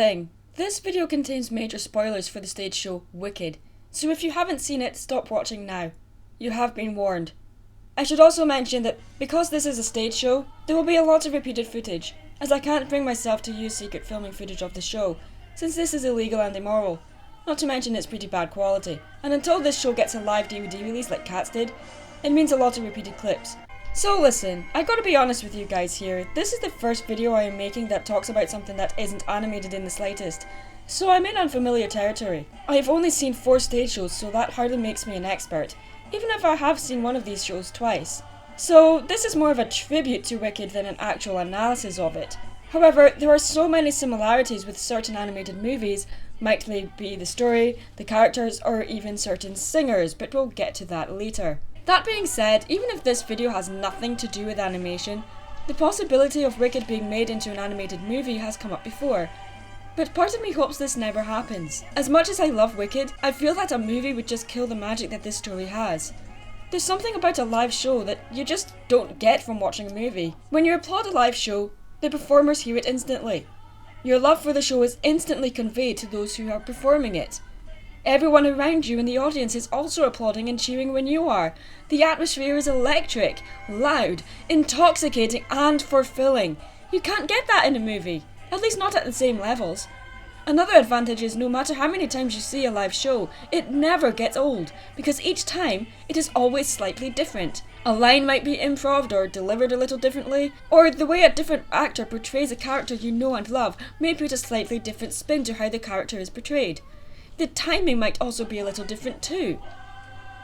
thing. This video contains major spoilers for the stage show Wicked, so if you haven't seen it, stop watching now. You have been warned. I should also mention that because this is a stage show, there will be a lot of repeated footage, as I can't bring myself to use secret filming footage of the show, since this is illegal and immoral. Not to mention it's pretty bad quality, and until this show gets a live DVD release like Cats did, it means a lot of repeated clips. So listen, I gotta be honest with you guys here, this is the first video I am making that talks about something that isn't animated in the slightest, so I'm in unfamiliar territory. I have only seen 4 stage shows, so that hardly makes me an expert, even if I have seen one of these shows twice. So this is more of a tribute to Wicked than an actual analysis of it. However, there are so many similarities with certain animated movies, might they be the story, the characters, or even certain singers, but we'll get to that later. That being said, even if this video has nothing to do with animation, the possibility of Wicked being made into an animated movie has come up before. But part of me hopes this never happens. As much as I love Wicked, I feel that a movie would just kill the magic that this story has. There's something about a live show that you just don't get from watching a movie. When you applaud a live show, the performers hear it instantly. Your love for the show is instantly conveyed to those who are performing it. Everyone around you in the audience is also applauding and cheering when you are. The atmosphere is electric, loud, intoxicating and fulfilling. You can't get that in a movie, at least not at the same levels. Another advantage is no matter how many times you see a live show, it never gets old, because each time it is always slightly different. A line might be improv'd or delivered a little differently, or the way a different actor portrays a character you know and love may put a slightly different spin to how the character is portrayed. The timing might also be a little different too.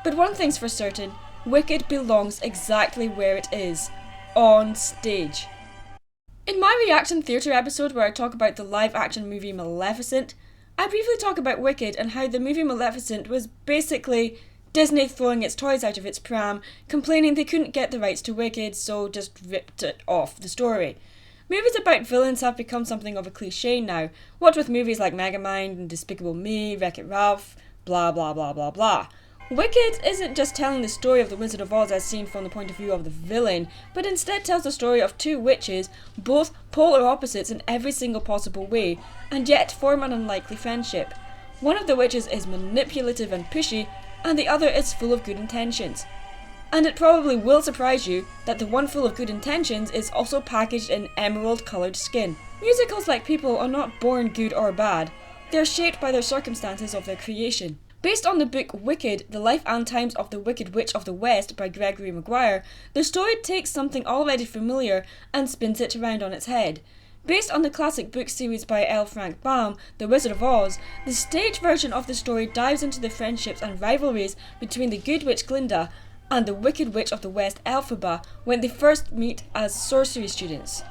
But one thing's for certain, Wicked belongs exactly where it is, on stage. In my reaction theatre episode where I talk about the live action movie Maleficent, I briefly talk about Wicked and how the movie Maleficent was basically Disney throwing its toys out of its pram, complaining they couldn't get the rights to Wicked, so just ripped it off the story. Movies about villains have become something of a cliche now, what with movies like Megamind and Despicable Me, Wreck-It Ralph, blah blah blah blah blah. Wicked isn't just telling the story of the Wizard of Oz as seen from the point of view of the villain, but instead tells the story of 2 witches, both polar opposites in every single possible way, and yet form an unlikely friendship. One of the witches is manipulative and pushy, and the other is full of good intentions. And it probably will surprise you that the one full of good intentions is also packaged in emerald-coloured skin. Musicals like people are not born good or bad, they are shaped by their circumstances of their creation. Based on the book Wicked, The Life and Times of the Wicked Witch of the West by Gregory Maguire, the story takes something already familiar and spins it around on its head. Based on the classic book series by L. Frank Baum, The Wizard of Oz, the stage version of the story dives into the friendships and rivalries between the good witch Glinda and the Wicked Witch of the West Elphaba when they first meet as sorcery students.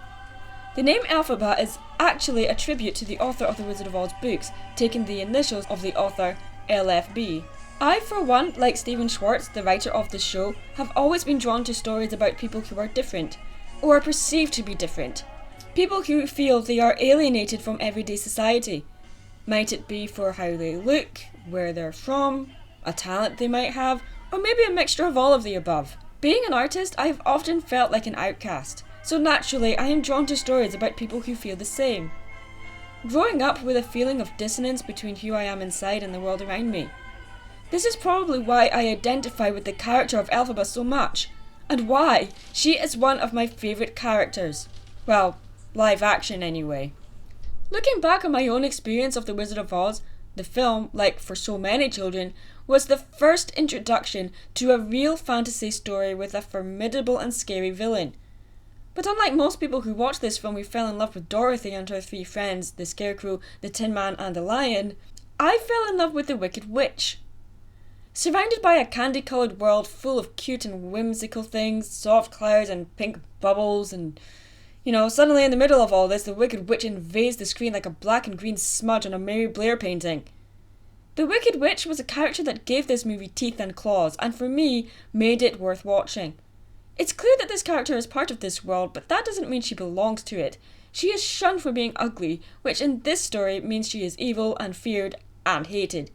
The name Elphaba is actually a tribute to the author of the Wizard of Oz books, taking the initials of the author, LFB. I, for one, like Stephen Schwartz, the writer of the show, have always been drawn to stories about people who are different, or are perceived to be different. People who feel they are alienated from everyday society. Might it be for how they look, where they're from, a talent they might have, or maybe a mixture of all of the above. Being an artist, I have often felt like an outcast, so naturally I am drawn to stories about people who feel the same. Growing up with a feeling of dissonance between who I am inside and the world around me. This is probably why I identify with the character of Elphaba so much, and why she is one of my favourite characters. Well, live action anyway. Looking back on my own experience of The Wizard of Oz, the film, like for so many children, was the first introduction to a real fantasy story with a formidable and scary villain. But unlike most people who watched this film who fell in love with Dorothy and her 3 friends, the Scarecrow, the Tin Man and the Lion, I fell in love with the Wicked Witch. Surrounded by a candy-coloured world full of cute and whimsical things, soft clouds and pink bubbles and, suddenly in the middle of all this, the Wicked Witch invades the screen like a black and green smudge on a Mary Blair painting. The Wicked Witch was a character that gave this movie teeth and claws, and for me, made it worth watching. It's clear that this character is part of this world, but that doesn't mean she belongs to it. She is shunned for being ugly, which in this story means she is evil and feared and hated.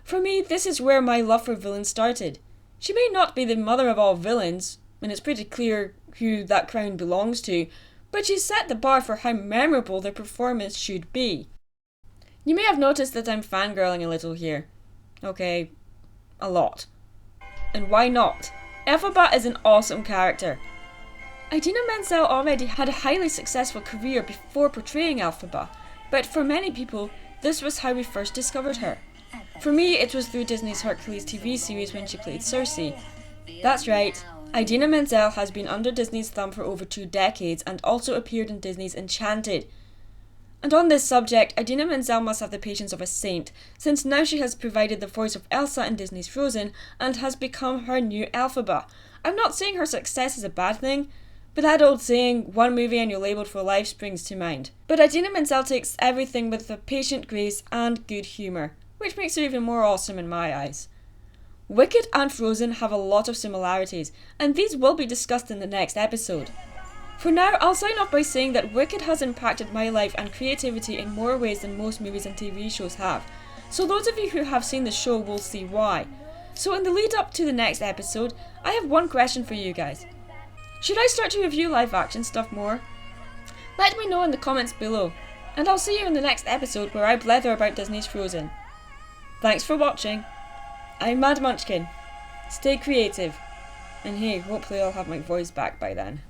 For me, this is where my love for villains started. She may not be the mother of all villains, and it's pretty clear who that crown belongs to, but she set the bar for how memorable their performance should be. You may have noticed that I'm fangirling a little here. Okay, a lot. And why not? Elphaba is an awesome character. Idina Menzel already had a highly successful career before portraying Elphaba, but for many people, this was how we first discovered her. For me, it was through Disney's Hercules TV series when she played Cersei. That's right, Idina Menzel has been under Disney's thumb for over 2 decades and also appeared in Disney's Enchanted. And on this subject, Idina Menzel must have the patience of a saint, since now she has provided the voice of Elsa in Disney's Frozen and has become her new Elphaba. I'm not saying her success is a bad thing, but that old saying, one movie and you're labelled for life, springs to mind. But Idina Menzel takes everything with a patient grace and good humour, which makes her even more awesome in my eyes. Wicked and Frozen have a lot of similarities, and these will be discussed in the next episode. For now, I'll sign off by saying that Wicked has impacted my life and creativity in more ways than most movies and TV shows have, so those of you who have seen the show will see why. So in the lead up to the next episode, I have one question for you guys. Should I start to review live action stuff more? Let me know in the comments below, and I'll see you in the next episode where I blether about Disney's Frozen. Thanks for watching. I'm Mad Munchkin. Stay creative. And hey, hopefully I'll have my voice back by then.